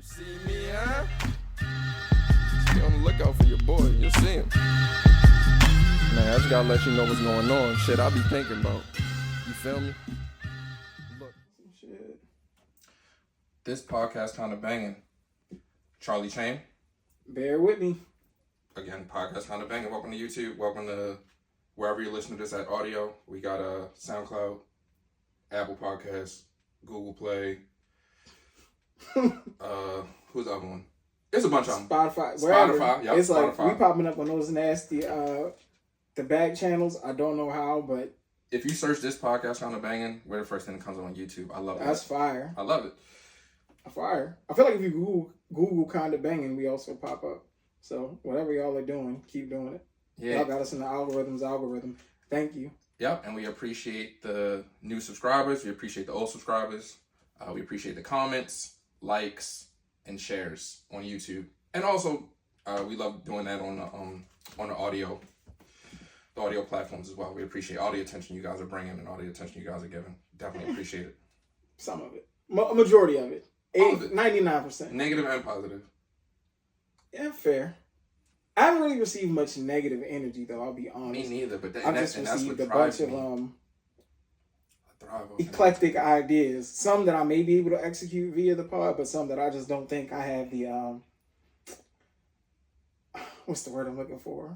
You see me, huh? Be on the lookout for your boy. You'll see him. Man, I just gotta let you know what's going on. Shit, I be thinking about. You feel me? Look. Shit. This podcast kind of banging. Charlie Chain. Bear with me. Again, podcast kind of banging. Welcome to YouTube. Welcome to wherever you're listening to this at audio. We got SoundCloud, Apple Podcasts, Google Play. Who's the other one? There's a bunch of them. Spotify. Yep, It's like Spotify. we popping up on those nasty the back channels. I don't know how, but If you search this podcast kind of banging, we're the first thing that comes on YouTube. I love that's that. fire. I love it. Fire. I feel like if you Google kind of banging, we also pop up. So whatever y'all are doing, keep doing it. Yeah. Y'all got us in the algorithm. Thank you. Yep, and we appreciate the new subscribers. We appreciate the old subscribers. We appreciate the comments, likes, and shares on YouTube. And also, we love doing that on the audio platforms as well. We appreciate all the attention you guys are bringing and all the attention you guys are giving. Definitely appreciate it. Some of it. A majority of it. All of it. 99%. Negative and positive. Yeah, fair. I haven't really received much negative energy, though. I'll be honest. Me neither, but I've just that's received what a bunch drives of me. I thrive off eclectic ideas. Some that I may be able to execute via the pod, but some that I just don't think I have the what's the word I'm looking for?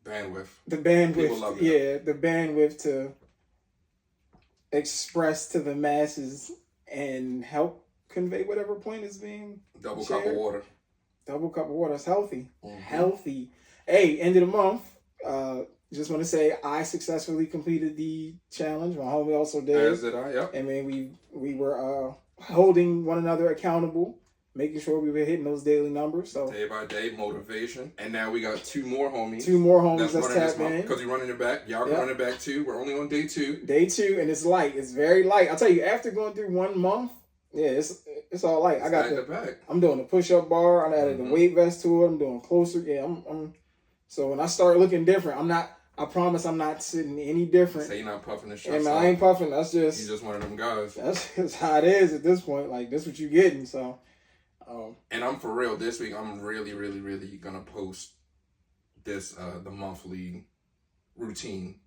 bandwidth. The People love bandwidth. that. Yeah, the bandwidth to express to the masses and help convey whatever point is being Double shared. cup of water. Double cup of water is healthy. Mhm. Healthy. Hey, end of the month. Just want to say I successfully completed the challenge. My homie also did. As did I, yep. I mean, we were holding one another accountable, making sure we were hitting those daily numbers. So Day by day, motivation. And now we got two more homies. two more homies that's running this tapped month. in. Because we're running it back. Y'all Yep. running it back too. We're only on day 2. Day 2, and it's light. It's very light. I'll tell you, after going through 1 month, yeah, it's all light. I got the back. I'm doing the push-up bar. I added the weight vest to it. I'm doing closer. Yeah, I'm. So when I start looking different, I promise I'm not sitting any different. Say you're not puffing the And shit. I ain't puffing. That's You just just one of them guys. that's just how it is at this point. Like this, what you getting. So, And I'm for real. This week, I'm really, really, really gonna post this the monthly routine.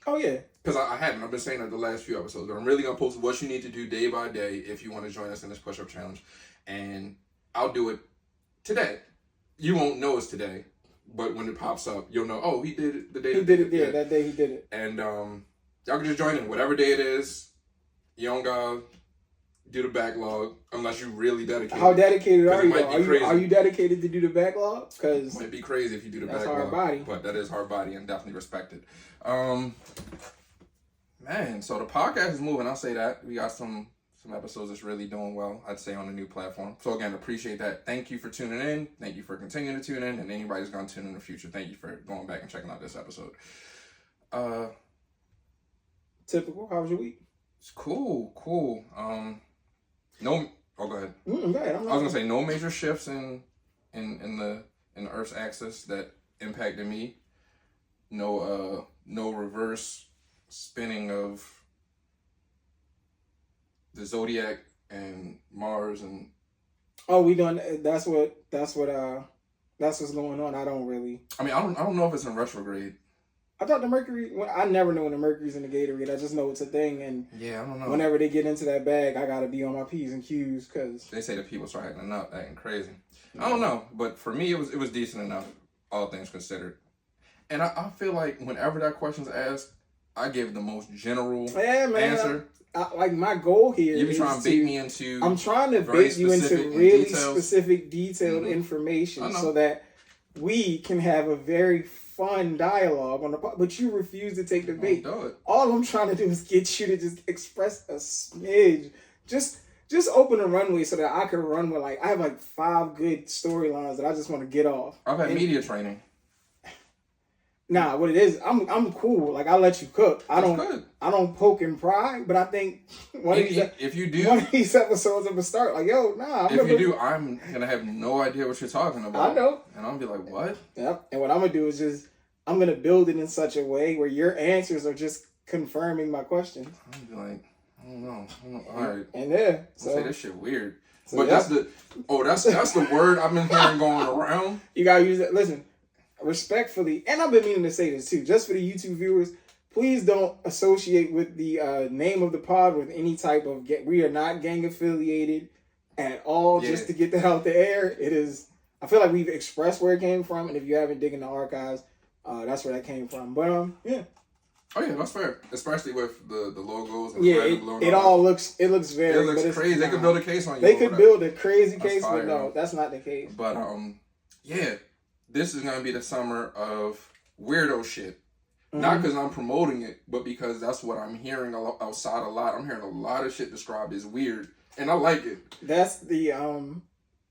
oh yeah, Because I haven't. I've been saying that the last few episodes. But I'm really gonna post what you need to do day by day if you want to join us in this push-up challenge. And I'll do it today. You won't know it's today, but when it pops up, you'll know. Oh, he did it the day. he did it. Yeah, that day he did it. And y'all can just join in whatever day it is. You don't gotta do the backlog unless you really dedicated. How dedicated 'Cause are it you? might Though? be crazy. Are you dedicated to do the backlog? Because Might be crazy if you do the That's backlog. hard body. But that is hard body and definitely respected. Man, so the podcast is moving. I'll say that. We got some episodes that's really doing well, I'd say, on the new platform. So again, appreciate that. Thank you for tuning in. Thank you for continuing to tune in. And anybody who's going to tune in the future, thank you for going back and checking out this episode. typical. How was your week? It's cool. No. Oh, go ahead. Go ahead. I was gonna say no major shifts in the Earth's axis that impacted me. No reverse spinning of the zodiac and Mars and. Oh, we done. That's what's going on. I don't really. I mean, I don't know if it's in retrograde. I thought the Mercury. I never know when the Mercury's in the Gatorade. I just know it's a thing, and Yeah, I don't know. whenever they get into that bag, I gotta be on my P's and Q's because They say that people start acting crazy. I don't know, but for me, it was decent enough, all things considered. And I feel like whenever that question's asked, I give the most general answer. Like my goal here You be is trying to bait me into. I'm trying to very bait you into specific and really details. specific, detailed Mhm. I information know. so that we can have a very fun dialogue on the pod. But you refuse to take the bait. Don't do it. All I'm trying to do is get you to just express a smidge. Just open a runway so that I can run with I have 5 good storylines that I just want to get off. I've had And- media training. Nah, what it is, I'm cool. I let you cook. I That's don't good. I don't poke and pry, but I think one of If you do, one of these episodes I'm gonna start I'm if gonna you do, I'm gonna have no idea what you're talking about. I know. and I'm gonna be like, what? Yep. And what I'm gonna do is I'm gonna build it in such a way where your answers are just confirming my questions. I'm gonna be like, I don't know. All right. And yeah, So say this shit weird. So But that's the word I've been hearing going around. You gotta use that. Listen, respectfully, and I've been meaning to say this too, just for the YouTube viewers, please don't associate with the name of the pod with any type of we are not gang affiliated at all. Yeah. Just to get that out the air. It is. I feel like we've expressed where it came from, and if you haven't dig in the archives, that's where that came from. But yeah. Oh yeah, that's fair. Especially with the logos and Yeah, the red and blue. it all looks very. It looks crazy. They could build a case on you. They could build a crazy That's case, fire, but no, though. that's not the case. But yeah, this is gonna be the summer of weirdo shit. Not because I'm promoting it, but because that's what I'm hearing outside a lot. I'm hearing a lot of shit described as weird, and I like it. That's the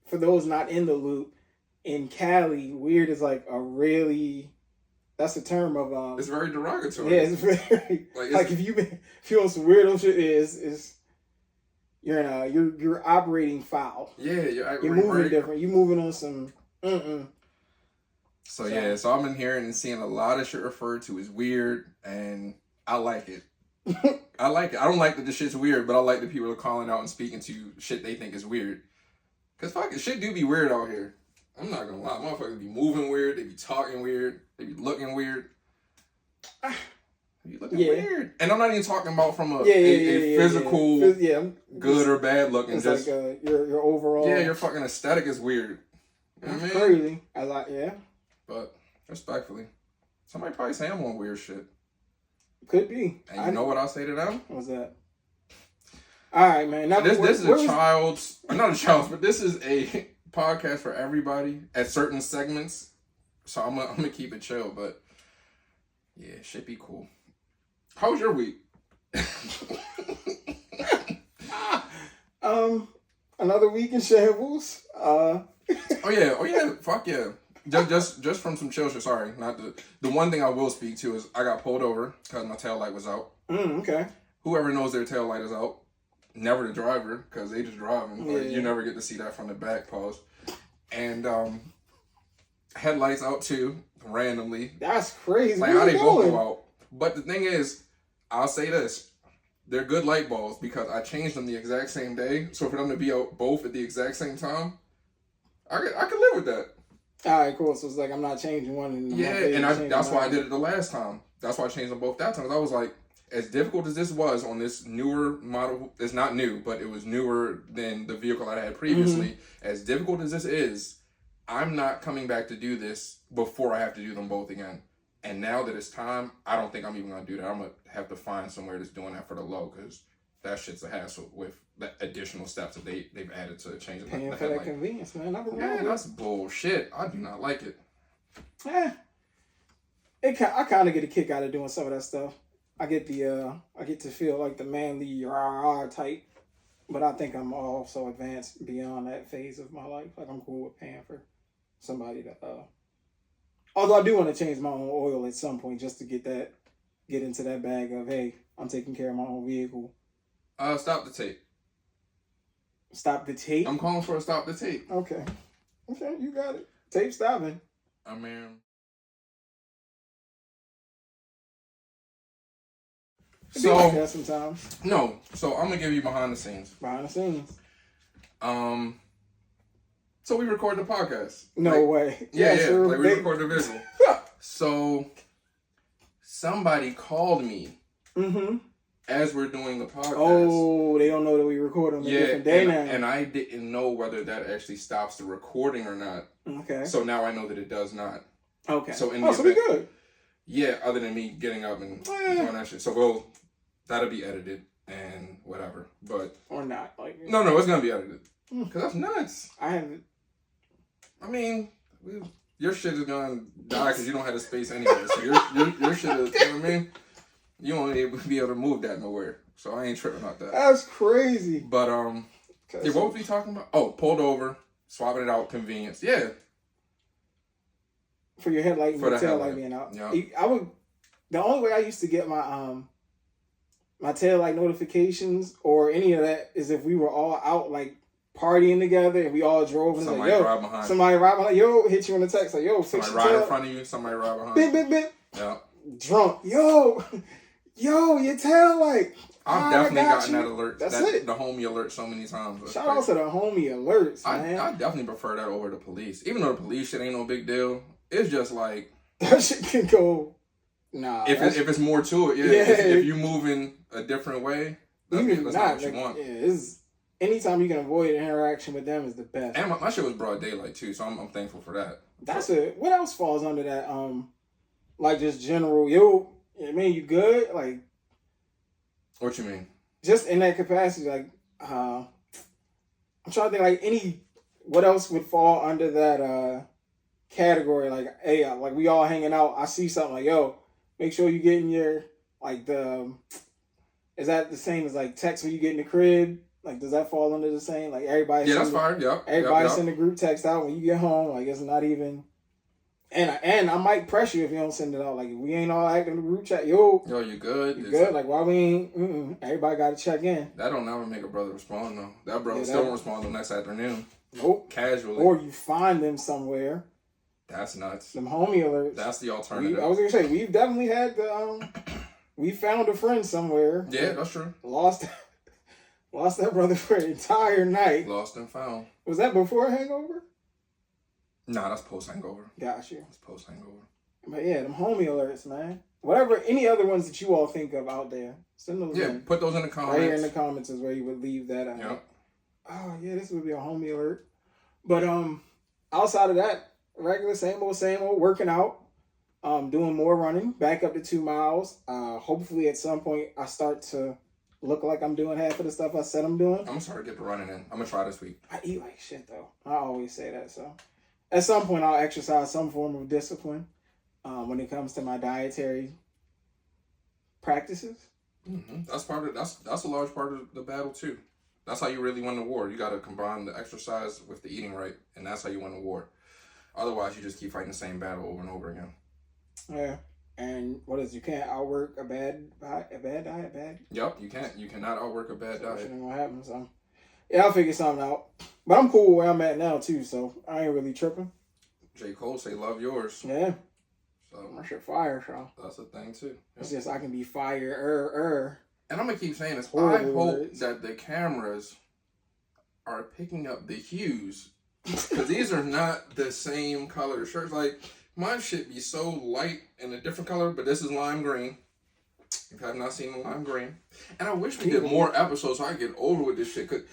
for those not in the loop, in Cali, weird is like a really. That's the term of It's very derogatory. Yeah, it's very like if you on some weirdo shit is you're operating foul. Yeah, you're moving different. You're moving on some. So yeah, so I've been hearing and seeing a lot of shit referred to as weird, and I like it. I like it. I don't like that the shit's weird, but I like that people are calling out and speaking to shit they think is weird. Cause fucking shit do be weird out here. I'm not gonna lie, motherfuckers be moving weird, they be talking weird, they be looking weird. They be looking weird. And I'm not even talking about from a physical good or bad looking. It's just like your overall. Yeah, your fucking aesthetic is weird. You know what I mean? Crazy. I like But respectfully, somebody probably say I'm on weird shit. Could be. And you know what I'll say to them? What's that? All right, man. Now, this is not a child's, but this is a podcast for everybody at certain segments. So I'm gonna keep it chill, but yeah, it should be cool. How was your week? Another week in shambles. Oh yeah, fuck yeah. Just from some chill shit. Sorry, not the one thing I will speak to is I got pulled over because my tail light was out. Okay. Whoever knows their tail light is out, never the driver because they just driving. But Yeah. you never get to see that from the back. Pause. And headlights out too, randomly. That's crazy. Like how they both go out. But the thing is, I'll say this. They're good light bulbs because I changed them the exact same day. So for them to be out both at the exact same time, I could live with that. All right, cool. So it's like I'm not changing one. And That's why I did it the last time. That's why I changed them both that time. I was like, as difficult as this was on this newer model, it's not new, but it was newer than the vehicle I had previously. Mm-hmm. As difficult as this is, I'm not coming back to do this before I have to do them both again. And now that it's time, I don't think I'm even going to do that. I'm going to have to find somewhere that's doing that for the low because that shit's a hassle with the additional steps that they've added to changing paying the for headlight. that convenience, man. Yeah, that's bullshit. I do not like it. I kind of get a kick out of doing some of that stuff. I get to feel like the manly rah type, but I think I'm also advanced beyond that phase of my life. Like I'm cool with paying for somebody to. Although I do want to change my own oil at some point just to get into that bag of hey, I'm taking care of my own vehicle. Stop the tape. Stop the tape? I'm calling for a stop the tape. Okay, you got it. Tape stopping. I mean, so like that sometimes. No, so I'm gonna give you behind the scenes. Behind the scenes. So we record the podcast. No way. Yeah. Sure. Like we record the visual. So somebody called me. Mm-hmm. As we're doing the podcast. Oh, they don't know that we record on a different day now. And I didn't know whether that actually stops the recording or not. Okay. So now I know that it does not. Okay. So so we good. Yeah, other than me getting up and doing that shit. So that'll be edited and whatever. But or not. Like No, it's gonna be edited. Cause that's nuts. I mean, your shit is gonna die because you don't have the space anyway. So your shit is, you know what I mean? You won't even be able to move that nowhere. So I ain't tripping about that. That's crazy. But, what was we talking about? Oh, pulled over, swapping it out, convenience. Yeah. For your headlight and your tail light being out. Yeah. The only way I used to get my my tail light notifications or any of that is if we were all out like partying together and we all drove and somebody like, yo, ride behind. Somebody ride behind, yo, hit you on the text like, yo, fix your tail. Somebody ride in front of you, somebody ride behind. Bip. Yeah. Drunk. Yo, your tail light. I've definitely got gotten you. that alert. That's that, it. The homie alert so many times. That's Shout out to the homie alerts, man. I definitely prefer that over the police. Even though the police shit ain't no big deal. It's just like That shit can go. Nah. if it's more to it, Yeah. If you moving a different way, that's not what you want. Yeah, it's anytime you can avoid interaction with them is the best. And my shit was broad daylight too, so I'm thankful for that. That's it. What else falls under that? Like just general. I mean, you good? Like, What you mean? just in that capacity, like, I'm trying to think, what else would fall under that category? Like, hey, like we all hanging out. I see something like, yo, make sure you get in your, like, is that the same as like text when you get in the crib? Like, does that fall under the same? Like, everybody. Yeah, that's fine. Yep. Everybody send a group text out when you get home. Like, it's not even. And I might press you if you don't send it out. Like, if we ain't all active in the group chat, yo, you good? you good? Like, why we ain't? Everybody got to check in. That don't never make a brother respond though. That brother still won't respond till next afternoon. Nope. Casually. Or you find them somewhere. That's nuts. Them homie alerts. That's the alternative. I was gonna say we've definitely had the we found a friend somewhere. Yeah, that's true. Lost that brother for an entire night. Lost and found. Was that before Hangover? Nah, that's post hangover. Got you. That's post hangover. But yeah, them homie alerts, man. Whatever, any other ones that you all think of out there, send those in. Put those in the comments. Right here in the comments is where you would leave that out. Yep. Oh yeah, this would be a homie alert. But outside of that, regular same old, working out. Doing more running, back up to 2 miles. Hopefully at some point I start to look like I'm doing half of the stuff I said I'm doing. I'm gonna start to get the running in. I'm gonna try this week. I eat like shit though. I always say that. So at some point I'll exercise some form of discipline when it comes to my dietary practices. Mm-hmm. That's a large part of the battle too. That's how you really win the war. You got to combine the exercise with the eating right, and that's how you win the war. Otherwise, you just keep fighting the same battle over and over again. Yeah, and you can't outwork a bad diet. Yep, you can't. You cannot outwork a bad diet. Shit ain't gonna happen. So yeah, I'll figure something out. But I'm cool where I'm at now too, so I ain't really tripping. J. Cole say love yours. Yeah. So I should fire, so that's a thing too. Yep. It's just I can be fire. And I'm gonna keep saying this. Horrible I hope words. that the cameras are picking up the hues, because these are not the same color shirts. Like, mine should be so light and a different color, but this is lime green. If you have not seen the lime green, and I wish we did more episodes so I could get over with this shit, because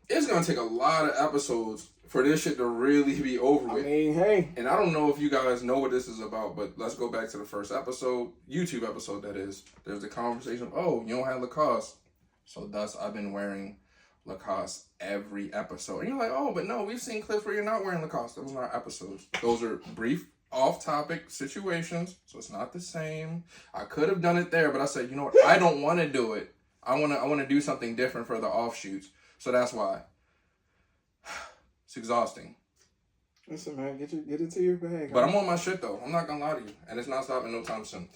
it's gonna take a lot of episodes for this shit to really be over with. I mean, hey. And I don't know if you guys know what this is about, but let's go back to the first episode, YouTube episode that is. There's the conversation of, oh, you don't have Lacoste. So thus, I've been wearing Lacoste every episode. And you're like, oh, but no, we've seen clips where you're not wearing Lacoste. Those are not episodes. Those are brief, off-topic situations, so it's not the same. I could have done it there, but I said, you know what? I don't want to do it. I want to do something different for the offshoots. So that's why. It's exhausting. Listen, man, get it to your bag. But I'm on my shit, though. I'm not going to lie to you. And it's not stopping no time soon.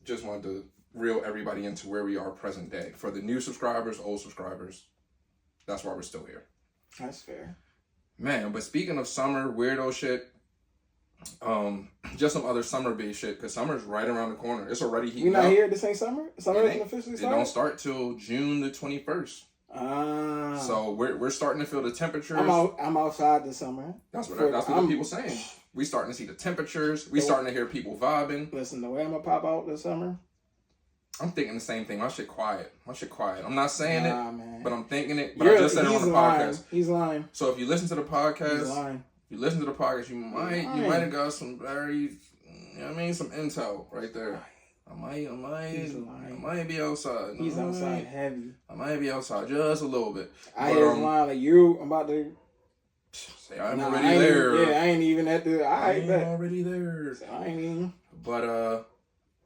Just wanted to reel everybody into where we are present day. For the new subscribers, old subscribers, that's why we're still here. That's fair. Man, but speaking of summer, weirdo shit, just some other summer-based shit, because summer's right around the corner. It's already heating up. We not here this ain't summer? Summer isn't officially started? It don't start till June the 21st. So we're starting to feel the temperatures. I'm outside this summer. That's what the people saying. We starting to see the temperatures. We starting to hear people vibing. Listen, the way I'm gonna pop out this summer, I'm thinking the same thing. My shit quiet. I'm not saying it, man. but I'm thinking it. But I just said it on the podcast. He's lying. So if you listen to the podcast, he's lying. you might have got some very, you know what I mean, some intel right there. I might be outside. He's outside heavy. I might be outside just a little bit. I hear him lying like I'm about to say I'm already there. I ain't even at the. I ain't already there. So I ain't even. But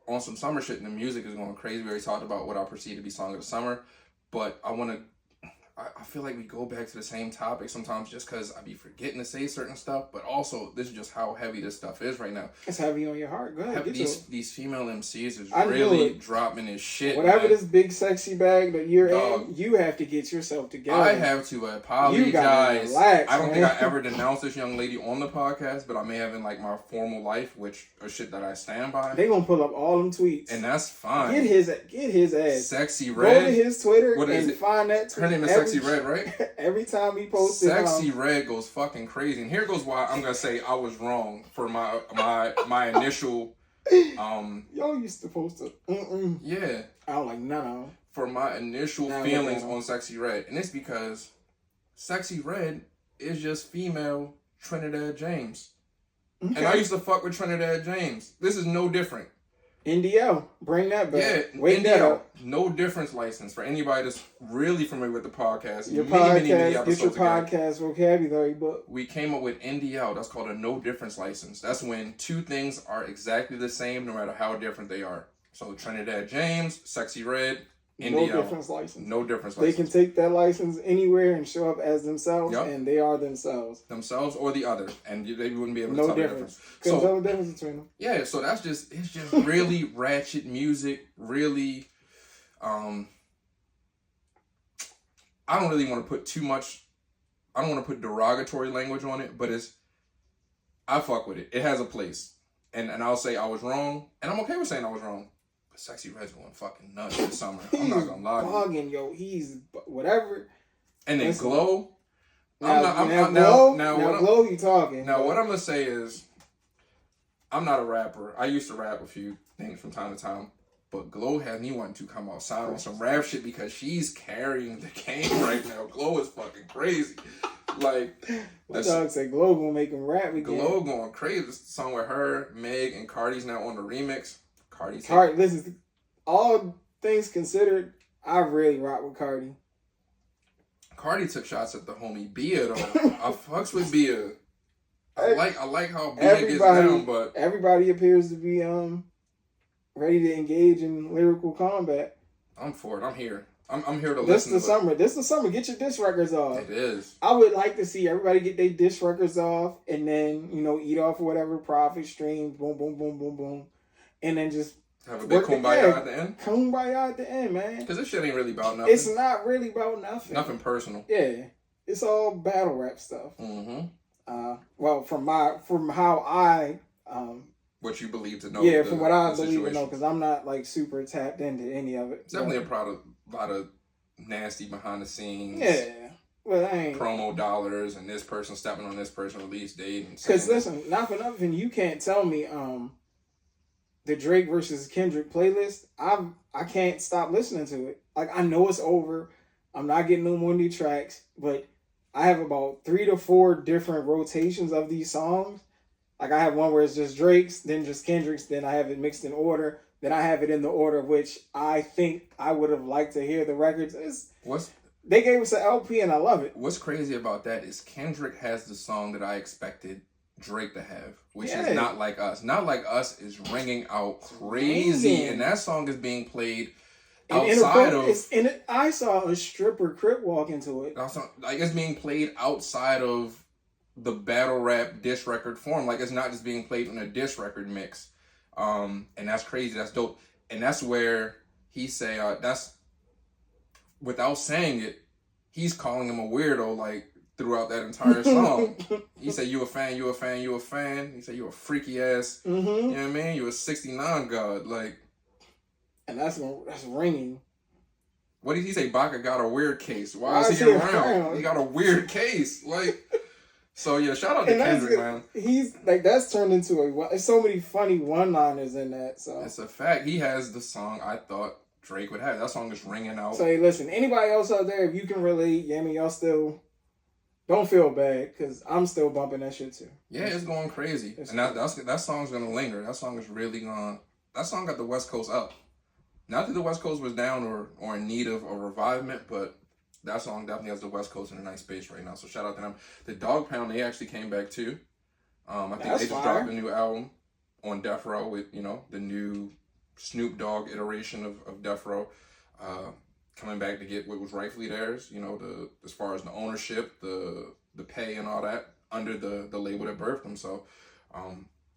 on some summer shit, and the music is going crazy. We already talked about what I perceive to be song of the summer, but I want to I feel like we go back to the same topic sometimes just because I be forgetting to say certain stuff, but also this is just how heavy this stuff is right now. It's heavy on your heart. Go ahead, get to it. These female MCs is I knew really it. dropping this shit. Whatever man. this big sexy bag that you're Dog. in, you have to get yourself together. I have to apologize. You gotta relax, I don't man. think I ever denounced this young lady on the podcast, but I may have in like my formal life, which are shit that I stand by. They gonna pull up all them tweets. And that's fine. Get his ass. Sexy Go Red. to his Twitter What is and it? find that tweet. Her name is Sexy Red, right? Every time he posted, Sexy Red goes fucking crazy, and here goes why I'm gonna say I was wrong for my initial y'all used to post it. yeah, I don't like none of them. for my initial Nah, feelings whatever. on Sexy Red, and it's because Sexy Red is just female Trinidad James, and I used to fuck with Trinidad James. This is no different. NDL, bring that back. Yeah, Wake that NDL, up. no difference license for anybody that's really familiar with the podcast. Your many podcast, get your episodes ago. podcast vocabulary book. We came up with NDL. That's called a no difference license. That's when two things are exactly the same, no matter how different they are. So Trinidad James, Sexy Red, NDL. No difference license. No difference They license. can take that license anywhere and show up as themselves, Yup. and they are themselves. Themselves or the other, and they wouldn't be able to No tell the difference. difference. Couldn't So tell the difference between them. yeah, so it's just really ratchet music. Really, I don't really want to put too much. I don't want to put derogatory language on it, but I fuck with it. It has a place, and I'll say I was wrong, and I'm okay with saying I was wrong. But Sexy Red's going fucking nuts this summer. I'm not gonna lie to you. Bugging, yo. He's whatever. And then Listen. Glow. Glow, you talking. Now, what I'm gonna say is, I'm not a rapper. I used to rap a few things from time to time, but Glow has me wanting to come outside on some rap shit because she's carrying the game right now. Glow is fucking crazy. Like, My dog said Glow gonna make him rap again. Glow going crazy. This song with her, Meg, and Cardi's now on the remix. Cardi's Cardi, listen, all things considered, I really rock with Cardi. Cardi took shots at the homie Bia though. I fucks with Bia. I like how Bia gets down, but everybody appears to be ready to engage in lyrical combat. I'm for it. I'm here. I'm here to This listen. the summer. This the summer. Get your diss records off. It is. I would like to see everybody get their diss records off, and then eat off whatever profit streams. Boom, boom, boom, boom, boom, and then just Have a big work the kumbaya gag. at the end. Kumbaya at the end, man. Because this shit ain't really about nothing. It's not really about nothing. Nothing personal. Yeah, it's all battle rap stuff. Mm-hmm. Well, from how I What you believe to know. yeah, the- from what I the believe to know, situation. because I'm not like super tapped into any of it. It's definitely a lot of nasty behind the scenes. Yeah, well, I ain't. Promo dollars and this person stepping on this person release date. Because listen, not for nothing, you can't tell me the Drake versus Kendrick playlist. I can't stop listening to it. Like, I know it's over. I'm not getting no more new tracks, but I have about 3 to 4 different rotations of these songs. Like, I have one where it's just Drake's, then just Kendrick's, then I have it mixed in order, then I have it in the order which I think I would have liked to hear the records. They gave us an LP and I love it. What's crazy about that is Kendrick has the song that I expected Drake to have, which Yeah. is Not Like Us. Not Like Us is ringing out crazy, Amazing. and that song is being played And outside of. I saw a stripper crip walk into it. Like, it's being played outside of the battle rap diss record form. Like, it's not just being played in a diss record mix. And that's crazy. That's dope. And that's where he say that's without saying it, he's calling him a weirdo like throughout that entire song. He said, "You a fan, you a fan, you a fan." He said, "You a freaky ass." You know what I mean? You a 69 god. Like, And that's ringing. what did he say? Baka got a weird case. Why Why is is he he around? around? He got a weird case. Like, so yeah, shout out to And that's Kendrick, man. He's like, that's turned into there's so many funny one-liners in that. So It's a fact. He has the song I thought Drake would have. That song is ringing out. hey, listen, anybody else out there, if you can relate, y'all still don't feel bad, because I'm still bumping that shit too. Yeah, it's going crazy. And that song's gonna linger. That song is really gonna. That song got the West Coast up. Not that the West Coast was down or in need of a revivement, but that song definitely has the West Coast in a nice space right now. So shout out to them. The Dog Pound, they actually came back too. I think That's they just fire. dropped a new album on Death Row with the new Snoop Dogg iteration of Death Row. coming back to get what was rightfully theirs. You know, as far as the ownership, the pay, and all that under the label that birthed them. So,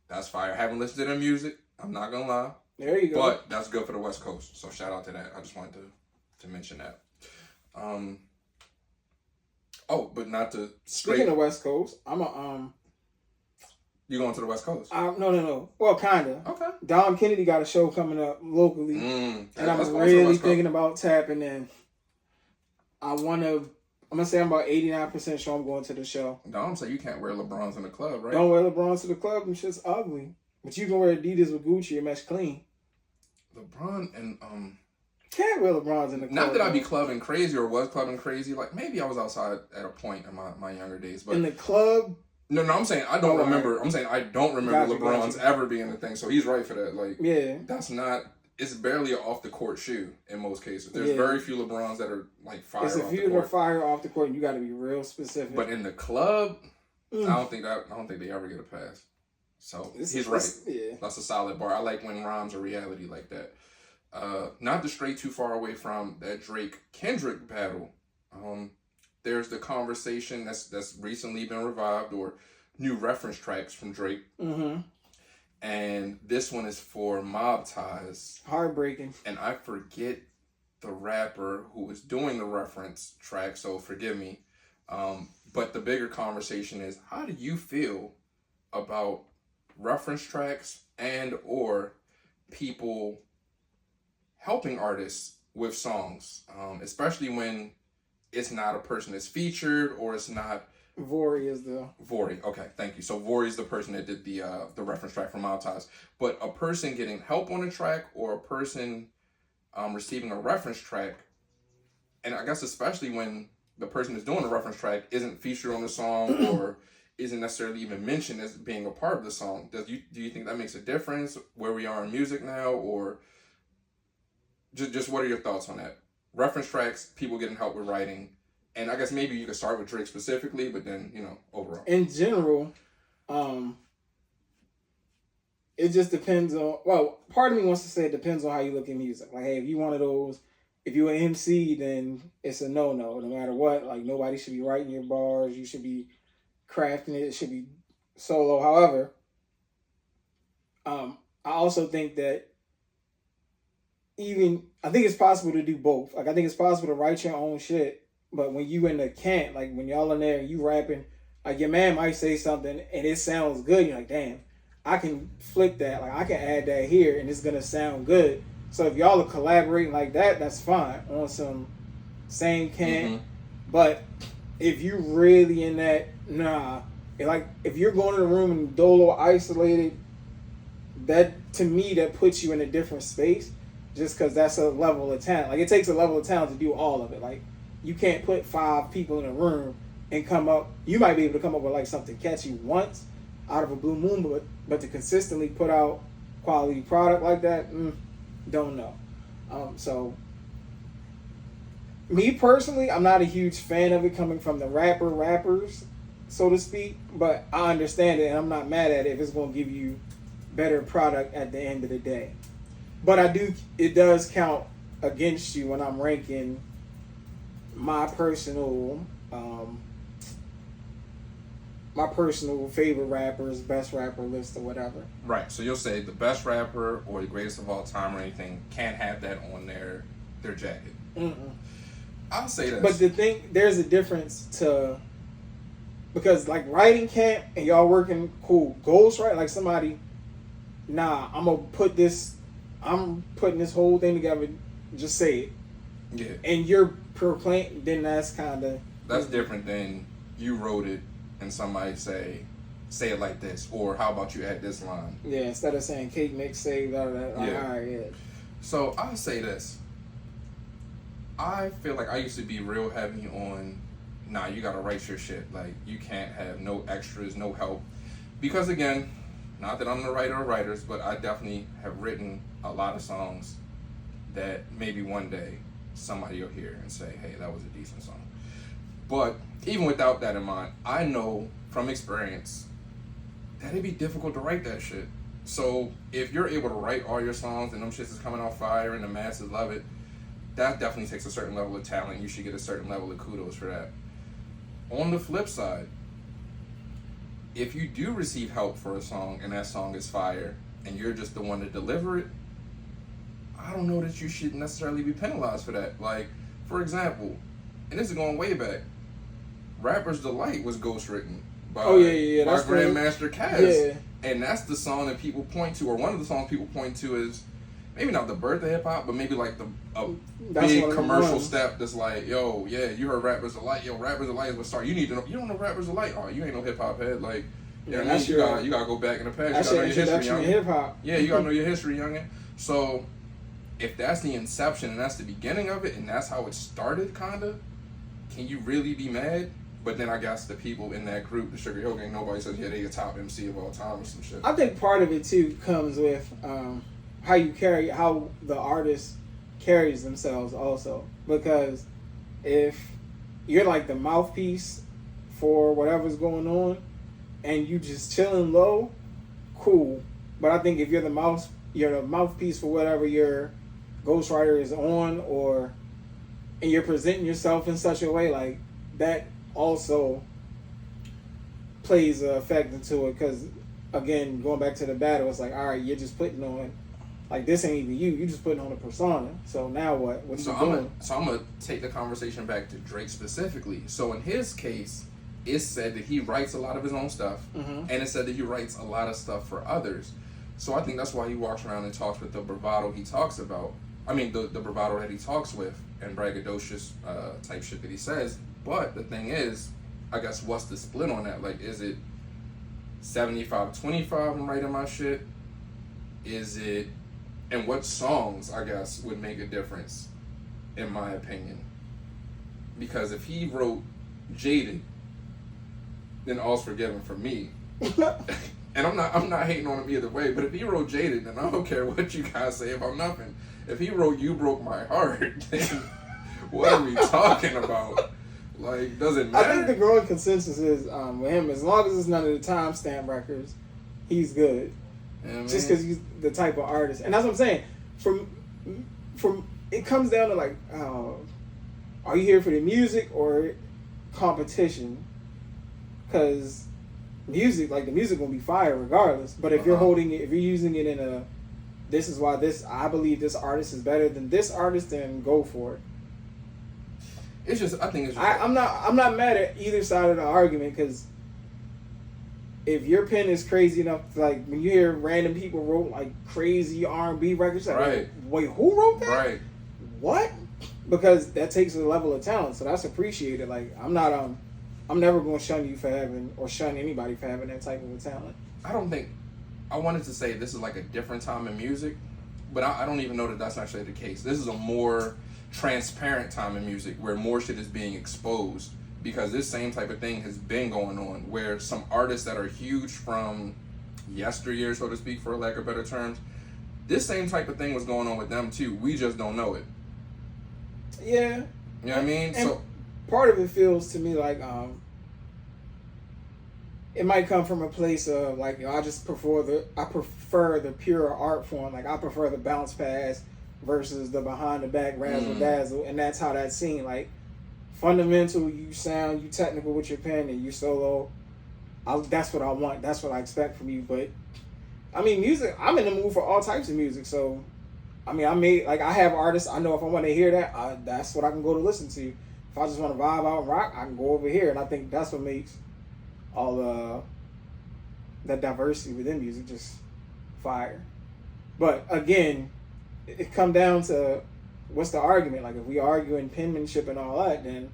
that's fire. I haven't listened to their music. I'm not gonna lie. There you go. But that's good for the West Coast. So shout out to that. I just wanted to mention that. But not to Speaking of West Coast, I'm a You going to the West Coast? No. Well, kinda. Okay. Dom Kennedy got a show coming up locally, and I'm really thinking about tapping in. I'm gonna say I'm about 89% sure I'm going to the show. Dom said you can't wear LeBrons in the club, right? Don't wear LeBrons to the club. Them shit's ugly. But you can wear Adidas with Gucci and mesh clean. LeBron and Can't wear LeBrons in the club. Not that I be clubbing crazy or was clubbing crazy. Like maybe I was outside at a point in my younger days, but in the club. No, I'm saying I don't remember. Right. I'm saying I don't remember LeBron's gotcha. ever being a thing. So he's right for that. Like, Yeah. that's not. It's barely an off the court shoe in most cases. There's very few LeBrons that are like fire. It's a few that are fire off the court. And you got to be real specific. But in the club, I don't think they ever get a pass. So he's right. Yeah. That's a solid bar. I like when rhymes are reality like that. Not to stray too far away from that Drake Kendrick battle. There's the conversation that's recently been revived, or new reference tracks from Drake. Mm-hmm. And this one is for Mob Ties. Heartbreaking. And I forget the rapper who was doing the reference track, so forgive me. But the bigger conversation is, how do you feel about reference tracks and or people helping artists with songs, especially when it's not a person that's featured or it's not. Vori is the Vori. Okay, thank you. So Vori is the person that did the reference track for Mob Ties, but a person getting help on a track or a person receiving a reference track, and I guess especially when the person that's doing the reference track isn't featured on the song or isn't necessarily even mentioned as being a part of the song. Do you think that makes a difference where we are in music now, or just what are your thoughts on that? Reference tracks, people getting help with writing, and I guess maybe you could start with Drake specifically, but then, overall. In general, it just depends on, well, part of me wants to say it depends on how you look at music. Like, hey, if you one of those, if you're an MC, then it's a no-no, no matter what. Like, nobody should be writing your bars. You should be crafting it. It should be solo. However, I also think that I think it's possible to do both. Like, I think it's possible to write your own shit, but when you in the camp, like when y'all in there and you rapping, like your man might say something and it sounds good. You're like, damn, I can flip that. Like I can add that here and it's going to sound good. So if y'all are collaborating like that, that's fine on some same camp. Mm-hmm. But if you really in that, if you're going to the room and dolo isolated, that to me, that puts you in a different space. Just because that's a level of talent. Like, it takes a level of talent to do all of it. Like, you can't put 5 people in a room and come up. You might be able to come up with, like, something catchy once out of a blue moon, but to consistently put out quality product like that, don't know. So, me personally, I'm not a huge fan of it coming from the rappers, so to speak. But I understand it, and I'm not mad at it if it's going to give you better product at the end of the day. But it does count against you when I'm ranking my personal favorite rappers, best rapper list or whatever. Right. So you'll say the best rapper or the greatest of all time or anything can't have that on their jacket. Mm-mm. I'll say this. But there's a difference because like writing camp and y'all working cool goals, right? Like somebody, I'm putting this whole thing together. Just say it. Yeah. And you're proclaiming. Then that's kind of. That's different than you wrote it and somebody say it like this, or how about you add this line? Yeah. Instead of saying cake mix, say that. Yeah. All right. Yeah. So I'll say this. I feel like I used to be real heavy on, you gotta write your shit. Like you can't have no extras, no help, because again. Not that I'm the writer of writers, but I definitely have written a lot of songs that maybe one day somebody will hear and say, hey, that was a decent song. But even without that in mind, I know from experience that it'd be difficult to write that shit. So if you're able to write all your songs and them shits is coming off fire and the masses love it, that definitely takes a certain level of talent. You should get a certain level of kudos for that. On the flip side, if you do receive help for a song and that song is fire and you're just the one to deliver it, I don't know that you should necessarily be penalized for that. Like, for example, and this is going way back, Rapper's Delight was ghostwritten by, by that's Grandmaster Caz. Yeah. And that's the song that people point to, or one of the songs people point to is maybe not the birth of hip hop, but maybe like a big commercial step that's like, yo, yeah, you heard Rapper's Delight. Yo, Rapper's Delight is what started. You need to know. You don't know Rapper's Delight? Oh, you ain't no hip hop head. Like, yeah, you gotta go back in the past. That's you gotta know your history, youngin'. Hip hop. Yeah, you gotta know your history, youngin'. So, if that's the inception and that's the beginning of it, and that's how it started, kinda, can you really be mad? But then I guess the people in that group, the Sugar Hill Gang, nobody says, yeah, they the top MC of all time or some shit. I think part of it too comes with how the artist carries themselves also. Because if you're like the mouthpiece for whatever's going on and you just chilling low, cool. But I think if you're the mouthpiece for whatever your ghostwriter is on, and you're presenting yourself in such a way, like that also plays an effect into it. Because again, going back to the battle, it's like, all right, you're just putting on, like, this ain't even you just putting on a persona. So now what you doing? I'm gonna take the conversation back to Drake specifically. So in his case, it's said that he writes a lot of his own stuff, and it said that he writes a lot of stuff for others. So I think that's why he walks around and talks with the bravado he talks about. I mean, the bravado that he talks with and braggadocious type shit that he says. But the thing is, I guess, what's the split on that? Like, is it 75-25 I'm writing my shit? Is it... And what songs, I guess, would make a difference, in my opinion? Because if he wrote Jaded, then all's forgiven for me. And I'm not hating on him either way, but if he wrote Jaded, then I don't care what you guys say about nothing. If he wrote You Broke My Heart, then what are we talking about? Like, does it matter? I think the growing consensus is with him, as long as it's none of the timestamp records, he's good. Yeah, just because he's the type of artist. And that's what I'm saying. From it comes down to, like, are you here for the music or competition? Because music, like, the music gonna be fire regardless. But if you're holding it, if you're using it in a, this is why I believe this artist is better than this artist, then go for it. It's just, I think it's just... I'm not mad at either side of the argument, because if your pen is crazy enough, like, when you hear random people wrote, like, crazy R&B records, like, right. Wait, who wrote that? Right. What? Because that takes a level of talent, so that's appreciated. Like, I'm never going to shun you for having, or shun anybody for having that type of a talent. I wanted to say this is like a different time in music, but I don't even know that that's actually the case. This is a more transparent time in music where more shit is being exposed, because this same type of thing has been going on where some artists that are huge from yesteryear, so to speak, for lack of better terms, this same type of thing was going on with them too. We just don't know it. Yeah. You know what I mean? And so part of it feels to me like it might come from a place of, like, I prefer the pure art form. Like, I prefer the bounce pass versus the behind the back razzle dazzle, and that's how that's seen. Like, fundamental, you technical with your pen, and you solo. That's what I want. That's what I expect from you. But I mean, music, I'm in the mood for all types of music. So I mean, I have artists. I know if I want to hear that, that's what I can go to listen to. If I just want to vibe out and rock, I can go over here. And I think that's what makes all that diversity within music just fire. But again, it come down to, what's the argument? Like, if we argue in penmanship and all that, then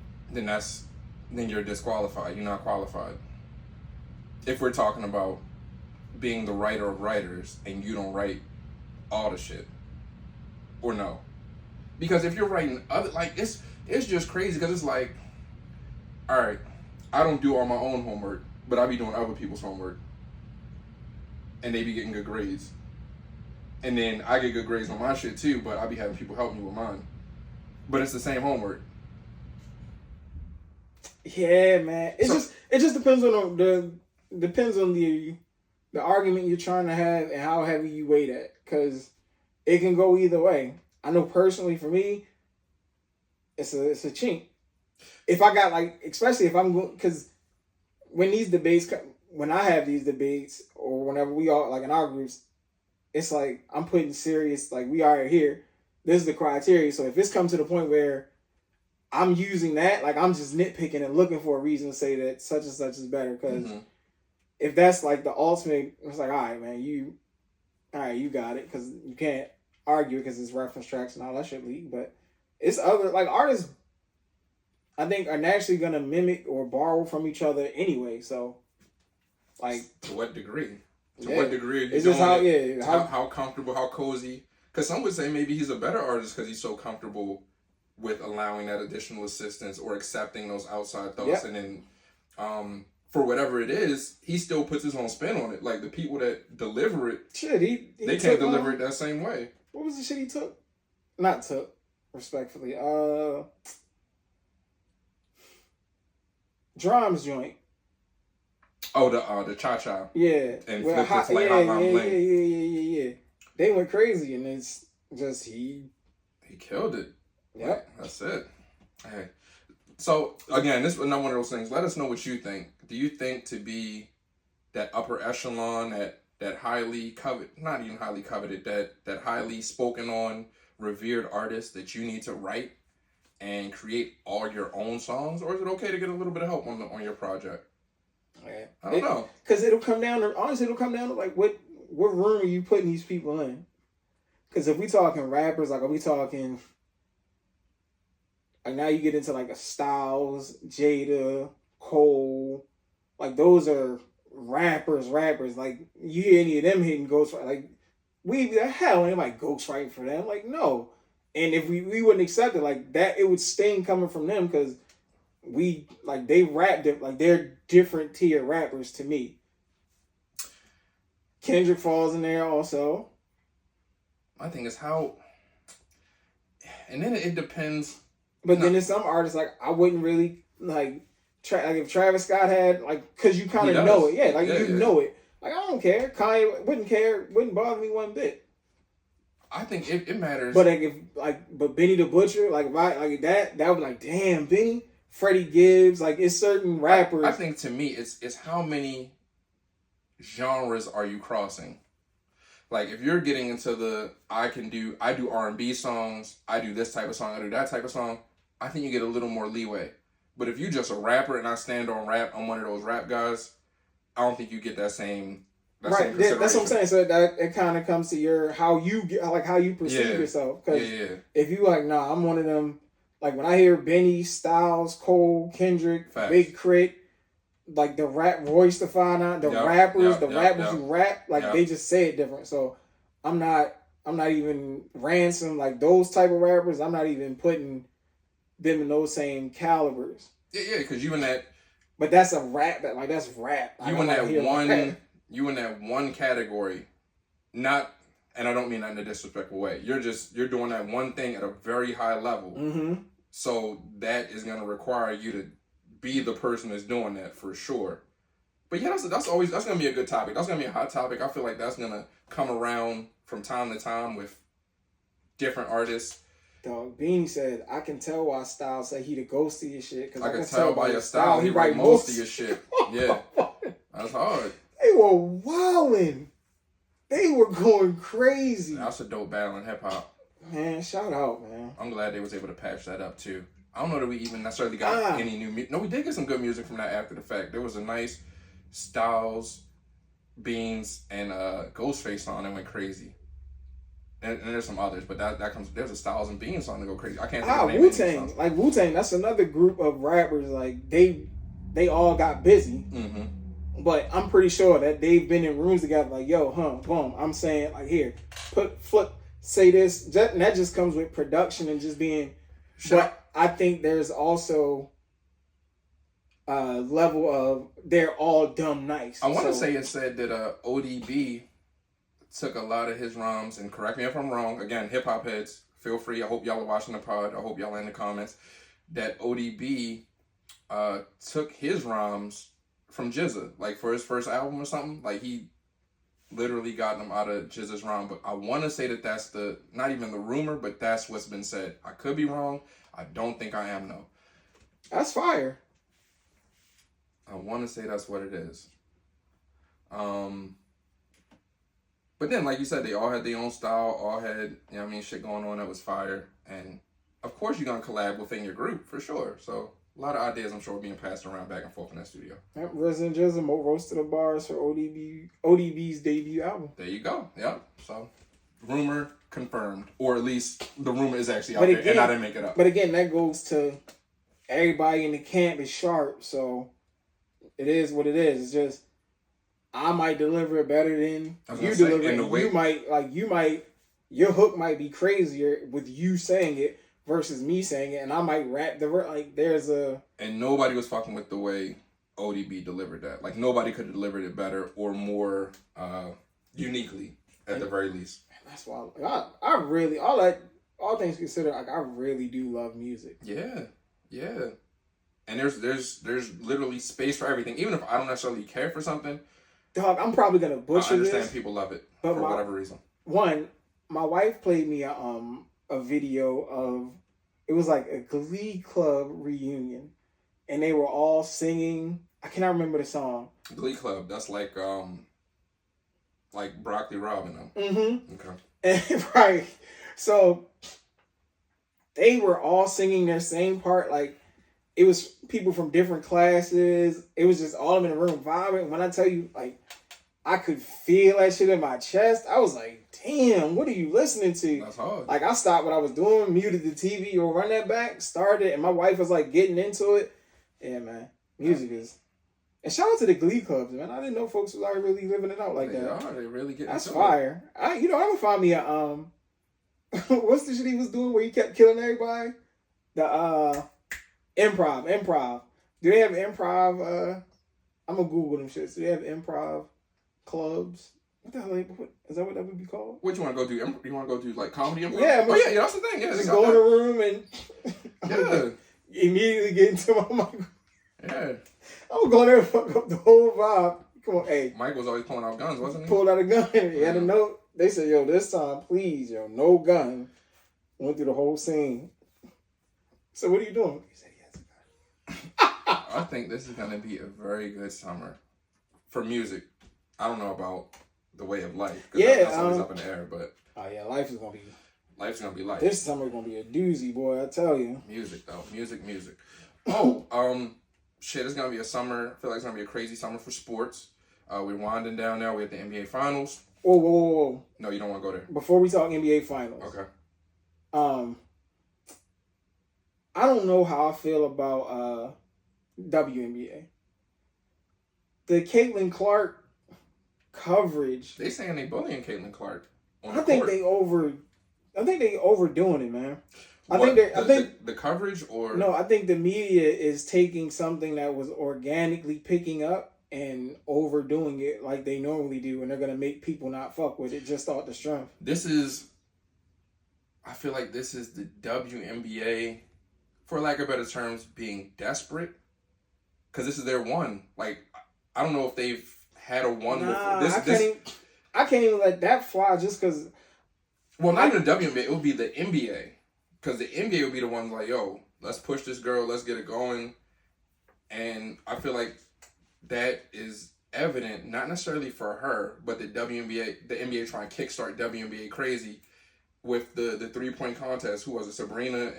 you're disqualified. You're not qualified. If we're talking about being the writer of writers and you don't write all the shit, or no, because if you're writing other, like, it's just crazy, because it's like, all right, I don't do all my own homework, but I be doing other people's homework, and they be getting good grades. And then I get good grades on my shit too, but I be having people help me with mine. But it's the same homework. Yeah, man. It just depends on the argument you're trying to have and how heavy you weigh that, because it can go either way. I know personally for me, it's a chink. If I got like, especially if I'm going, because when these debates, when I have these debates, or whenever we all like in our groups, it's like I'm putting serious, like we are here. This is the criteria. So if it's come to the point where I'm using that, like I'm just nitpicking and looking for a reason to say that such and such is better. Because if that's like the ultimate, it's like, all right, man, you got it. Because you can't argue because it's reference tracks and all that shit leak. But it's other, like artists, I think, are naturally going to mimic or borrow from each other anyway. So, like. To what degree? To Yeah. what degree are you It's doing just how, it? yeah. How comfortable, how cozy. Because some would say maybe he's a better artist because he's so comfortable with allowing that additional assistance or accepting those outside thoughts. Yep. And then for whatever it is, he still puts his own spin on it. Like the people that deliver it, Shit, he they can't deliver it that same way. What was the shit he took? Not took, respectfully. Drums joint. Oh, the cha-cha. Yeah. And Well, flipped it to like Hot Line Bling. yeah. They went crazy, and it's just He killed it. Yep. That's it. Hey. So again, this is another one of those things. Let us know what you think. Do you think to be that upper echelon, that highly coveted, not even highly coveted, that highly spoken on, revered artist that you need to write and create all your own songs, or is it okay to get a little bit of help on your project? Yeah. I don't know. Because it'll come down to, honestly, like what room are you putting these people in? Because if we talking rappers, like, are we talking, like, now you get into like a Styles, Jada, Cole, like those are rappers. Like, you hear any of them hitting Ghostwriter, like, hell, ain't like ghostwriting for them. Like, no. And if we wouldn't accept it, like that, it would sting coming from them because they rap, like they're different tier rappers to me. Kendrick falls in there also. My thing is how, and then it depends. But then there's some artists, like, I wouldn't really, like if Travis Scott had, like, because you kind of know it. Yeah, like, you know it. Like, I don't care. Kanye wouldn't care. Wouldn't bother me one bit. I think it matters. But, but Benny the Butcher, like that would be like, damn, Benny. Freddie Gibbs, like, it's certain rappers. I think to me, it's how many genres are you crossing? Like, if you're getting into I do R&B songs, I do this type of song, I do that type of song, I think you get a little more leeway. But if you're just a rapper and I stand on rap, I'm one of those rap guys, I don't think you get that same right. That's what I'm saying. So that it kind of comes to how you perceive yourself. Because if you like, nah, I'm one of them. Like, when I hear Benny, Styles, Cole, Kendrick, Facts. Big Crit, like the rap Royce the Fana, the rappers who rap, like they just say it different. So I'm not even Ransom, like those type of rappers. I'm not even putting them in those same calibers. Yeah, because you in that. But that's a rap. That's rap. You in that one category, not. And I don't mean that in a disrespectful way. You're doing that one thing at a very high level. Mm-hmm. So that is going to require you to be the person that's doing that for sure. But yeah, that's going to be a good topic. That's going to be a hot topic. I feel like that's going to come around from time to time with different artists. Dog, Beanie said, I can tell why Styles say he the ghost of your shit. Cause I can tell by your style he write most of your shit. Yeah. That's hard. They were wilding. They were going crazy. That's a dope battle in hip hop. Man, shout out, man. I'm glad they was able to patch that up too. I don't know that we even necessarily got any new music. No, we did get some good music from that after the fact. There was a nice Styles, Beans, and Ghostface song that went crazy. And there's some others, but there's a Styles and Beans song that go crazy. I can't think of the name of any songs. Like Wu-Tang, that's another group of rappers. Like they all got busy. Mm-hmm. But I'm pretty sure that they've been in rooms together. Like, yo, boom. I'm saying, like, here, say this. And that just comes with production and just being. But I think there's also a level of they're all dumb nice. I want to say it said that ODB took a lot of his rhymes, and correct me if I'm wrong. Again, hip hop heads, feel free. I hope y'all are watching the pod. I hope y'all are in the comments. That ODB took his rhymes from GZA, like for his first album or something. Like, he literally got them out of GZA's rhyme. But I want to say that that's not even the rumor, but that's what's been said. I could be wrong. I don't think I am though. That's fire. I want to say that's what it is. But then, like you said, they all had their own style, all had, you know what I mean, shit going on that was fire. And of course you're going to collab within your group, for sure. So a lot of ideas, I'm sure, being passed around back and forth in that studio. Yep, Resident Jizzle roasted the bars for ODB's debut album. There you go. Yep. So, rumor confirmed. Or at least the rumor is actually out But there, again- and I didn't make it up. But again, that goes to everybody in the camp is sharp, so it is what it is. It's just I might deliver it better than I was you gonna say, deliver and the it. way- You might your hook might be crazier with you saying it versus me saying it, and I might rap there's a And nobody was fucking with the way ODB delivered that. Like, nobody could have delivered it better or more uniquely, at the very least. that's why I really all things considered, like I really do love music. Yeah. Yeah. And there's literally space for everything. Even if I don't necessarily care for something, Dog, I'm probably gonna I butcher understand this. people love it but for my- whatever reason. One, my wife played me a video of it was like a Glee Club reunion, and they were all singing. I cannot remember the song. Glee Club, that's like Broccoli Robin. Mm-hmm. Okay. And, right. So they were all singing their same part. Like it was people from different classes. It was just all of them in the room vibing. When I tell you, like, I could feel that shit in my chest. I was like, damn, what are you listening to? That's hard. Like, I stopped what I was doing, muted the TV or run that back, started, and my wife was like getting into it. Yeah, man. Music is. And shout out to the Glee Clubs, man. I didn't know folks was already really living it out like They that. are. They really get That's into it. fire. I'm gonna find me a what's the shit he was doing where he kept killing everybody? The improv. Do they have improv? I'm gonna Google them shits. Do they have improv clubs? What the hell? Is that what that would be called? What you want to go do? You want to go do like comedy improv? Yeah, Oh yeah, that's the thing. Yeah, they Just got go in the that. room and Yeah, immediately get into my mic. yeah. I'm going there and fuck up the whole vibe. Come on, hey. Mike was always pulling out guns, wasn't he? Pulled out a gun. He had a note. They said, yo, this time, please, yo, no gun. Went through the whole scene. So what are you doing? He said he has a gun. I think this is gonna be a very good summer for music. I don't know about the way of life. 'Cause Yeah, that's always up in the air. But Oh yeah, life is gonna be. life's gonna be life. This summer gonna be a doozy, boy. I tell you. Music though, music. Oh, shit, it's gonna be a summer. I feel like it's gonna be a crazy summer for sports. We're winding down now. We're at the NBA Finals. Whoa. No, you don't want to go there. Before we talk NBA Finals, Okay. I don't know how I feel about WNBA. The Caitlin Clark coverage. They saying they bullying Caitlin Clark. On I the think court. they overdoing it, man. I What, think the coverage or no, I think the media is taking something that was organically picking up and overdoing it like they normally do, and they're gonna make people not fuck with it just off the strength. this is. I feel like this is the WNBA, for lack of better terms, being desperate, because this is their one. Like, I don't know if they've had a one Nah, before. I can't even let that fly just because. Well, not even the WNBA. It would be the NBA. Because the NBA would be the ones like, yo, let's push this girl. Let's get it going. And I feel like that is evident, not necessarily for her, but the NBA trying to kickstart WNBA crazy with the 3-point contest. Who was it? Sabrina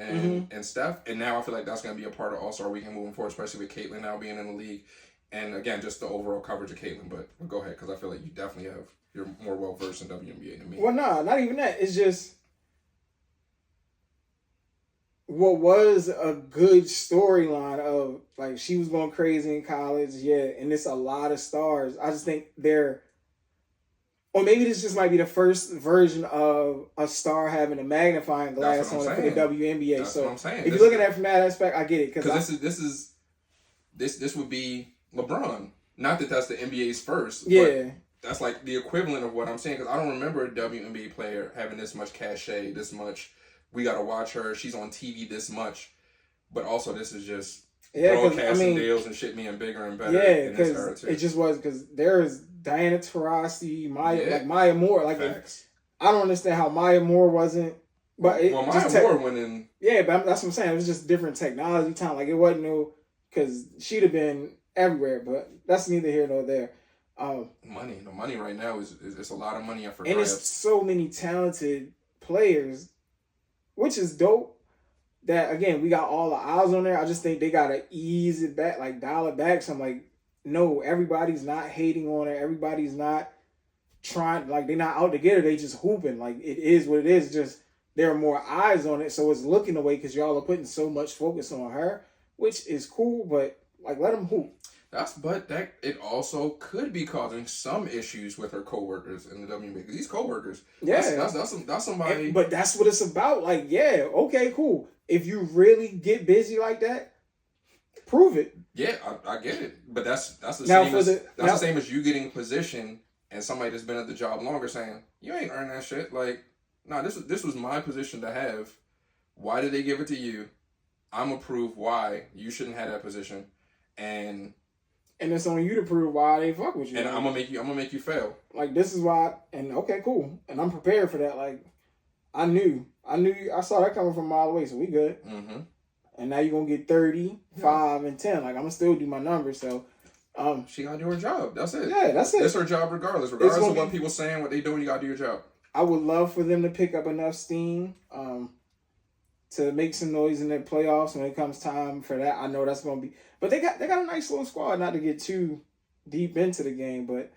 and Steph. And now I feel like that's going to be a part of All-Star Weekend moving forward, especially with Caitlin now being in the league. And again, just the overall coverage of Caitlin. But go ahead, because I feel like you definitely you're more well-versed in WNBA than me. Well, nah, not even that. It's just what was a good storyline of like she was going crazy in college, yeah, and it's a lot of stars. I just think they're, or maybe this just might be the first version of a star having a magnifying glass That's on what it I'm for the saying. WNBA. That's So what I'm saying. if you're looking at it from that aspect, I get it Because this would be LeBron. Not that that's the NBA's first. yeah. But that's like the equivalent of what I'm saying. Because I don't remember a WNBA player having this much cachet, this much. We got to watch her. She's on TV this much. But also, this is just broadcasting deals and shit being bigger and better. Yeah, in this because era, too. it just was because there's Diana Taurasi, Yeah. Maya Moore. Like Facts. I don't understand how Maya Moore wasn't. But Maya Moore went in. Yeah, but that's what I'm saying. It was just different technology time. Like it wasn't no, because she'd have been everywhere. But that's neither here nor there. The money right now is it's a lot of money up for And grabs. it's so many talented players, which is dope. That again, we got all the eyes on there. I just think they gotta ease it back, like dial it back. So I'm like, no, everybody's not hating on it. Everybody's not trying, like they're not out to get her. They just hooping. Like it is what it is. Just there are more eyes on it, so it's looking away because y'all are putting so much focus on her, which is cool. But like, let them hoop. But it also could be causing some issues with her coworkers in the WNBA. Because these coworkers, Yeah, that's somebody. But that's what it's about. Like, yeah, okay, cool. If you really get busy like that, prove it. Yeah, I get it, but that's the Now same for as the- that's now- the same as you getting a position and somebody that's been at the job longer saying you ain't earned that shit. Like, nah, this was my position to have. Why did they give it to you? I'm gonna prove why you shouldn't have that position, and it's on you to prove why they fuck with you. I'm gonna make you fail. Like this is why, and okay, cool, and I'm prepared for that. Like I saw that coming from a mile away, so we good. Mm-hmm. And now you're gonna get 30, 5, and 10. Like I'm gonna still do my numbers. So, She gotta do her job. That's it. yeah, that's it. It's her job regardless. Regardless of what people saying, what they doing, you gotta do your job. I would love for them to pick up enough steam, to make some noise in the playoffs when it comes time for that. I know that's gonna be, but they got a nice little squad. Not to get too deep into the game, but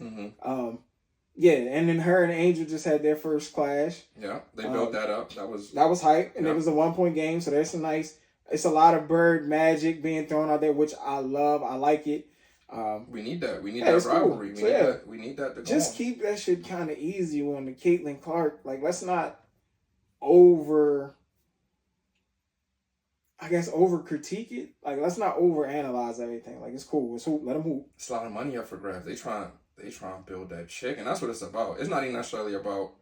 yeah. And then her and Angel just had their first clash. Yeah, they built that up. That was hype, and yeah. it was a 1-point game. So there's some nice. It's a lot of bird magic being thrown out there, which I love. I like it. We need that. We need Yeah, that it's cool. rivalry. So, yeah. We need that to go Just on. keep that shit kind of easy on the Caitlin Clark. Like, let's not over critique it. Like, let's not over analyze everything. Like, it's cool. It's hoop. Let them hoop. It's a lot of money up for grabs. They trying to build that chick, and that's what it's about. It's not even necessarily about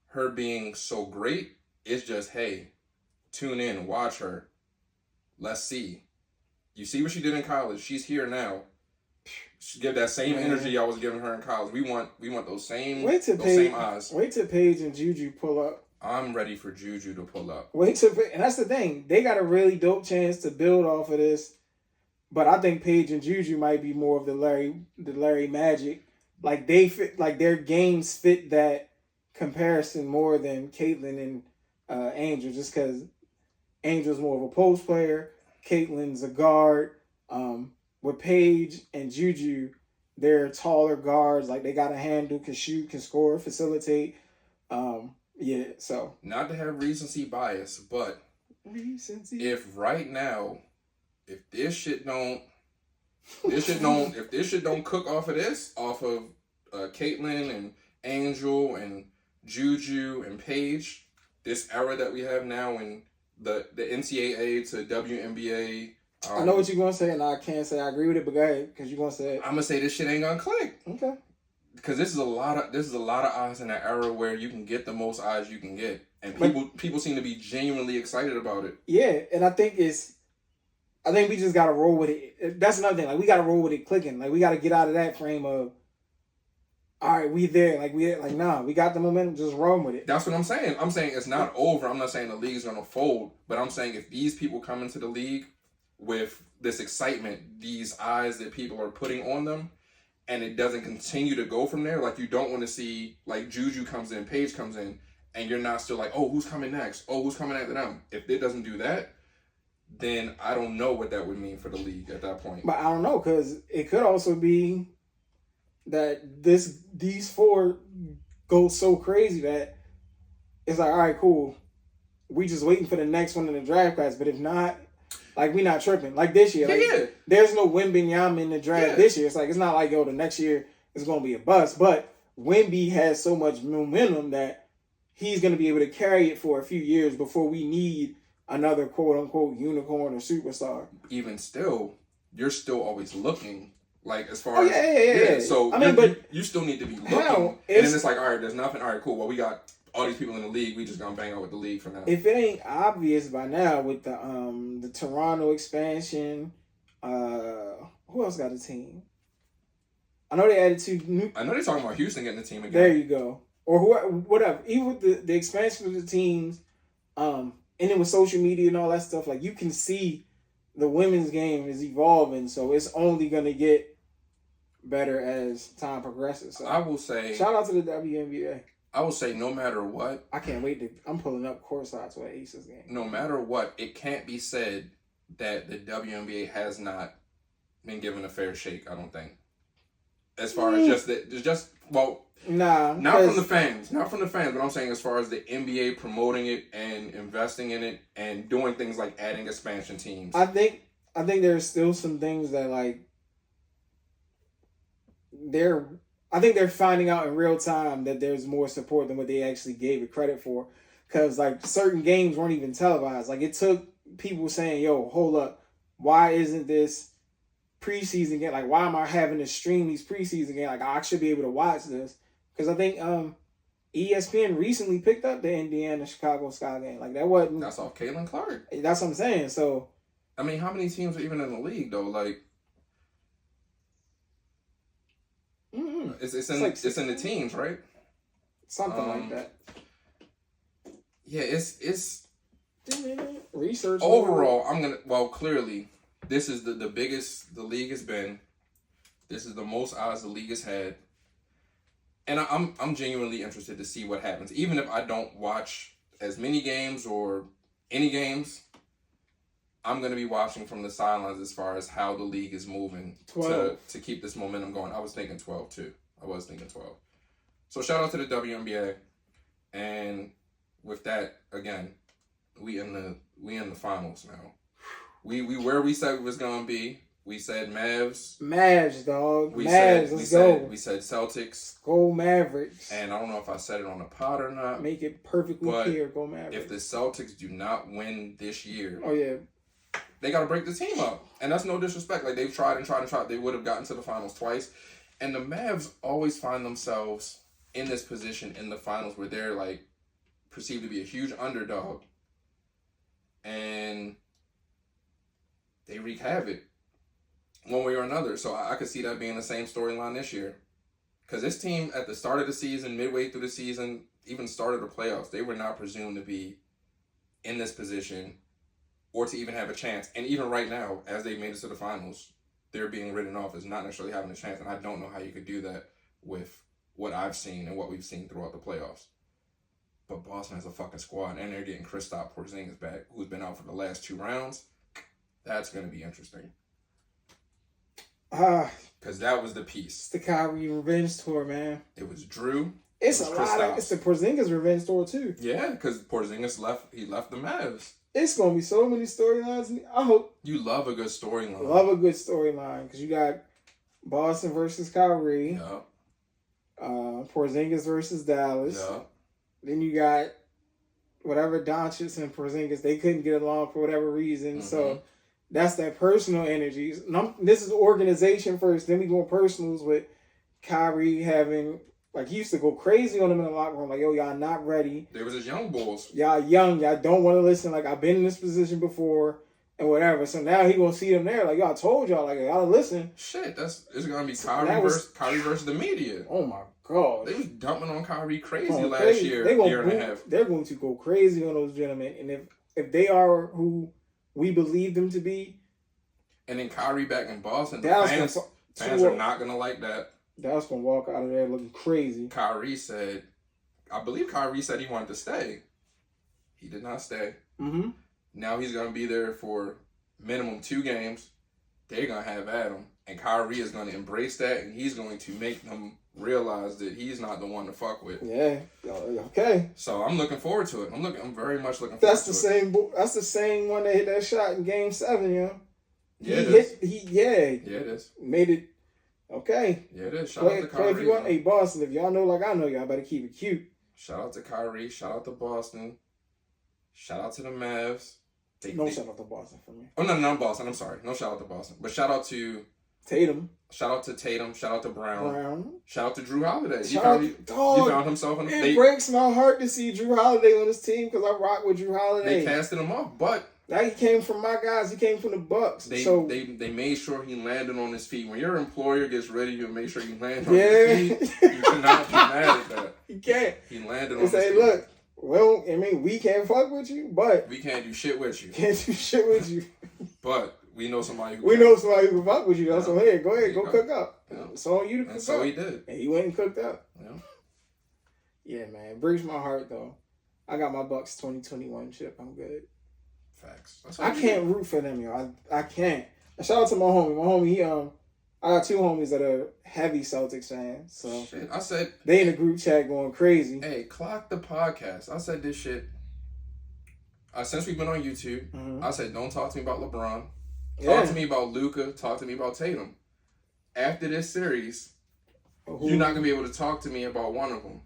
her being so great. It's just, hey, tune in, watch her. Let's see. You see what she did in college. She's here now. She give that same energy I was giving her in college. We want those same same eyes. Wait till Paige and Juju pull up. I'm ready for Juju to pull up. And that's the thing. They got a really dope chance to build off of this. But I think Paige and Juju might be more of the Larry Magic. Like they fit, like their games fit that comparison more than Caitlyn and Angel, just because Angel's more of a post player, Caitlin's a guard. With Paige and Juju, they're taller guards. Like they got a handle, can shoot, can score, facilitate. Yeah. So not to have recency bias, but if right now, if this shit don't cook off of Caitlyn and Angel and Juju and Paige, this era that we have now in the NCAA to WNBA. I know what you're gonna say, and I can't say I agree with it, but go ahead, because you're gonna say it. I'm gonna say this shit ain't gonna click. Okay. Because this is a lot of eyes in that era where you can get the most eyes you can get, and people seem to be genuinely excited about it. Yeah, and I think we just gotta roll with it. That's another thing. Like we gotta roll with it clicking. Like we gotta get out of that frame of, all right, we there. Nah, we got the momentum. Just run with it. That's what I'm saying. I'm saying it's not over. I'm not saying the league's gonna fold, but I'm saying if these people come into the league with this excitement, these eyes that people are putting on them, and it doesn't continue to go from there, like you don't want to see like Juju comes in, Paige comes in, and you're not still like, oh, who's coming next? Oh, who's coming after them? If it doesn't do that, then I don't know what that would mean for the league at that point. But I don't know, because it could also be that these four go so crazy that it's like, all right, cool. We just waiting for the next one in the draft class. But if not, like we not tripping. Like this year, there's no Wembanyama in the draft this year. It's not like, yo, the next year is gonna be a bust. But Wemby has so much momentum that he's gonna be able to carry it for a few years before we need another quote unquote unicorn or superstar. Even still, you're still always looking. Like as far as yeah. So I mean, but you still need to be looking. hell, and then it's like, all right, there's nothing. All right, cool. Well, we got all these people in the league. We just gonna bang out with the league for now. If it ain't obvious by now with the Toronto expansion, who else got a team? I know they added 2 new. I know they're talking about Houston getting the team again. There you go. Or whatever. Even with the expansion of the teams, and then with social media and all that stuff, like you can see the women's game is evolving, so it's only gonna get better as time progresses. So I will say, shout out to the WNBA. I will say, no matter what, I can't wait to. I'm pulling up courtside to an Aces game. no matter what, it can't be said that the WNBA has not been given a fair shake. I don't think, as far as Nah, not from the fans, but I'm saying as far as the NBA promoting it and investing in it and doing things like adding expansion teams. I think there's still some things that like I think they're finding out in real time that there's more support than what they actually gave it credit for. Because, like, certain games weren't even televised. Like, it took people saying, yo, hold up, why isn't this preseason game? Like, why am I having to stream these preseason games? Like, I should be able to watch this. Because I think ESPN recently picked up the Indiana-Chicago Sky game. Like, that wasn't... That's off Caitlin Clark. That's what I'm saying, so... I mean, how many teams are even in the league, though? Like... It's in the teams, right? Something like that. Yeah, it's research. Overall, clearly, this is the biggest the league has been. This is the most odds the league has had. And I'm genuinely interested to see what happens. Even if I don't watch as many games or any games, I'm going to be watching from the sidelines as far as how the league is moving to keep this momentum going. I was thinking 12 too. So shout out to the WNBA. And with that, again, we in the finals now. We where we said we was going to be. We said Mavs. Mavs, dog. Let's go. We said Celtics. Go Mavericks. And I don't know if I said it on the pod or not. Make it perfectly clear. Go Mavericks. If the Celtics do not win this year, oh yeah, they got to break the team up. And that's no disrespect. Like, they've tried. They would have gotten to the finals twice. And the Mavs always find themselves in this position in the finals where they're, like, perceived to be a huge underdog. And they wreak havoc one way or another. So I could see that being the same storyline this year. Because this team, at the start of the season, midway through the season, even started the playoffs, they were not presumed to be in this position or to even have a chance. And even right now, as they made it to the finals, they're being written off as not necessarily having a chance. And I don't know how you could do that with what I've seen and what we've seen throughout the playoffs. But Boston has a fucking squad, and they're getting Kristaps Porzingis back, who's been out for the last 2 rounds. That's going to be interesting. Because that was the piece. It's the Kyrie revenge tour, man. It was Drew. It's a lot of... It's the Porzingis revenge tour, too. Yeah, because Porzingis left the Mavs. It's going to be so many storylines. I hope... You love a good storyline. Love a good storyline. Because you got Boston versus Kyrie. Yeah. Porzingis versus Dallas. Yeah. Then you got whatever Doncic and Porzingis. They couldn't get along for whatever reason. Mm-hmm. So that's that personal energies. This is organization first. Then we go personals with Kyrie having... Like, he used to go crazy on them in the locker room. Like, yo, y'all not ready. There was his young bulls. Y'all young. Y'all don't want to listen. Like, I've been in this position before and whatever. So now he going to see them there. Like, y'all told y'all. Like, y'all listen. Shit, it's going to be Kyrie versus the media. Oh, my God. They was dumping on Kyrie crazy last year, year and a half. They're going to go crazy on those gentlemen. And if they are who we believe them to be. And then Kyrie back in Boston, the fans are not going to like that. Dallas gonna walk out of there looking crazy. I believe Kyrie said he wanted to stay. He did not stay. Mm-hmm. Now he's gonna be there for minimum 2 games. They're gonna have at him, and Kyrie is gonna embrace that, and he's going to make them realize that he's not the one to fuck with. Yeah. Okay. So I'm looking forward to it. I'm very much looking forward That's to it. That's the same one that hit that shot in Game 7, yeah. Yeah, it is. Made it. Okay. Yeah, it is. Shout out to Kyrie. If you want, hey, Boston, if y'all know like I know, y'all better keep it cute. Shout out to Kyrie. Shout out to Boston. Shout out to the Mavs. Shout out to Boston for me. Oh, no, not Boston. I'm sorry. No shout out to Boston. But shout out to Tatum. Shout out to Tatum. Shout out to Brown. Shout out to Drew Holiday. He found himself in It breaks my heart to see Drew Holiday on this team because I rock with Drew Holiday. They casted him off, but... Now he came from my guys. He came from the Bucks. They made sure he landed on his feet. When your employer gets rid of you and make sure you land on your feet, you cannot be mad at that. You can't. He landed on his feet. Look, Well, I mean, we can't fuck with you, but We can't do shit with you. can't do shit with you. But we know somebody who We can. know somebody who can fuck with you, though. Yeah. So, hey, go ahead, There you go go. cook up. Yeah. It's on you to cook And so up. he did. And he went and cooked up. Yeah. Yeah, man. It breaks my heart, though. I got my Bucks 2021 chip. I'm good. Facts. That's I all you can't root for them, yo. I can't. And shout out to my homie. My homie, he I got two homies that are heavy Celtics fans. So Shit. I said, they in the group chat going crazy. hey, clock the podcast. I said this shit. Since we've been on YouTube, Mhm. I said, don't talk to me about LeBron. Talk Yeah. to me about Luka. Talk to me about Tatum. After this series, Who- you're not going to be able to talk to me about one of them.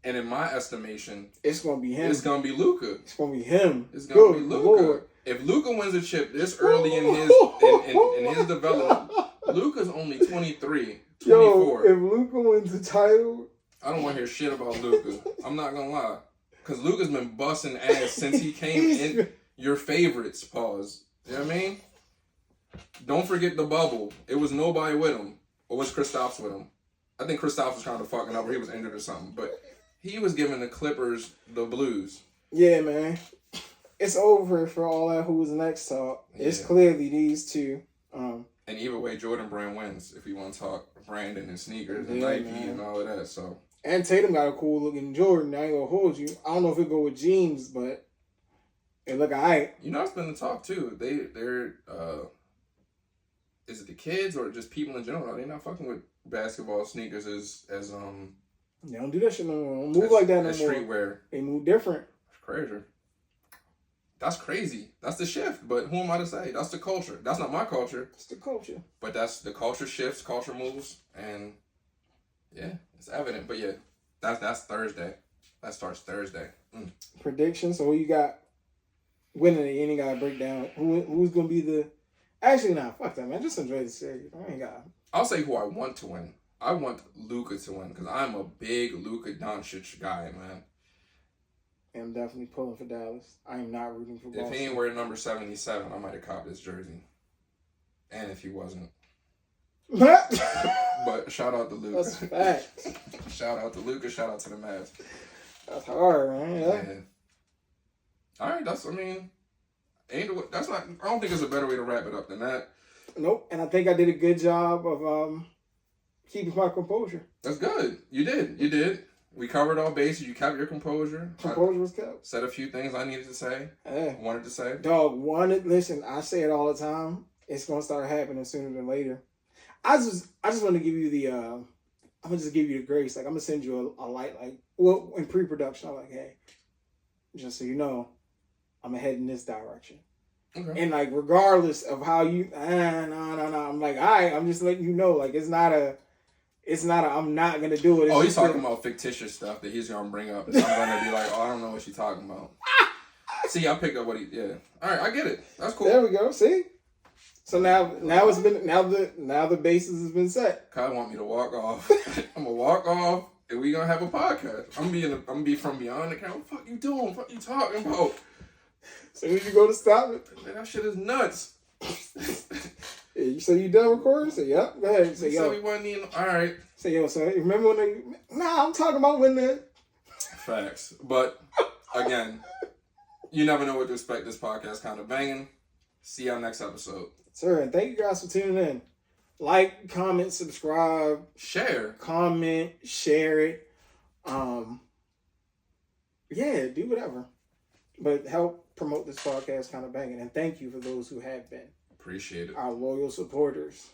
And in my estimation, It's gonna be him. it's going to be Luka. It's gonna be him. It's going to be Good Luka. Lord. If Luka wins a chip this early in his in his development, Luka's only 23, 24. Yo, if Luka wins the title, I don't want to hear shit about Luka. I'm not going to lie. Because Luka's been busting ass since he came in. Your favorites, pause. You know what I mean? Don't forget the bubble. It was nobody with him. Or was Kristaps with him? I think Kristaps was kind of fucking up or he was injured or something. But he was giving the Clippers the blues. yeah, man, it's over for all that who's next talk. It's Yeah. clearly these two. And either way, Jordan Brand wins if you want to talk Brandon and sneakers and Yeah, Nike man. and all of that. So And Tatum got a cool looking Jordan. I ain't gonna hold you. I don't know if it go with jeans, but it look alright. you know, it's been the talk too. They're is it the kids or just people in general? Are they not fucking with basketball sneakers as They don't do that shit no more. Don't move like that no as more. streetwear? They move different. It's crazy. That's crazy. That's the shift. But who am I to say? That's the culture. That's not my culture. It's the culture. But that's the culture shifts, culture moves, and yeah, it's evident. But yeah, that's Thursday. That starts Thursday. Prediction. So who you got winning it? You ain't gotta break down who's gonna be the. Actually, nah. Fuck that, man. Just enjoy the series. I ain't got. I'll say who I want to win. I want Luka to win because I'm a big Luka Doncic guy, man. I'm definitely pulling for Dallas. I am not rooting for If Boston. he ain't wearing number 77, I might have copped his jersey. And if he wasn't. But shout out to Luka. That's facts. Shout out to Luka. Shout out to the Mavs. That's hard, man. Yeah. Yeah. All right, that's not. I don't think there's a better way to wrap it up than that. Nope. And I think I did a good job of keeping my composure. That's good. You did. We covered all bases. You kept your composure. Composure was kept. I said a few things I needed to say. Yeah. Wanted to say. Dog, listen, I say it all the time. It's gonna start happening sooner than later. I just want to give you the I'm gonna just give you the grace. Like I'm gonna send you a light, like well in pre-production. I'm like, hey, just so you know, I'm head in this direction. Okay. And like regardless of how you no. I'm like, all right, I'm just letting you know, like it's not a I'm not gonna do it. It's Oh, he's just talking about fictitious stuff that he's gonna bring up. And I'm gonna be like, oh, I don't know what she's talking about. See, I picked up what he. Yeah. All right, I get it. That's cool. There we go. See. So now it's been now the basis has been set. Kyle want me to walk off. I'm gonna walk off, and we gonna have a podcast. I'm gonna be from beyond the camera. What the fuck you doing? What the fuck you talking about? So when you go to stop it, Man, that shit is nuts. you say you done recording? Say yep. Go ahead. Say He said we yo. wasn't even. All right. Say yo. So remember when they? Nah, I'm talking about when the. Facts. But again, you never know what to expect. This podcast kind of banging. See y'all next episode. Sir, and thank you guys for tuning in. Like, comment, subscribe, Share. comment, share it. Yeah, do whatever. But help promote this podcast kind of banging. And thank you for those who have been Appreciate it. our loyal supporters.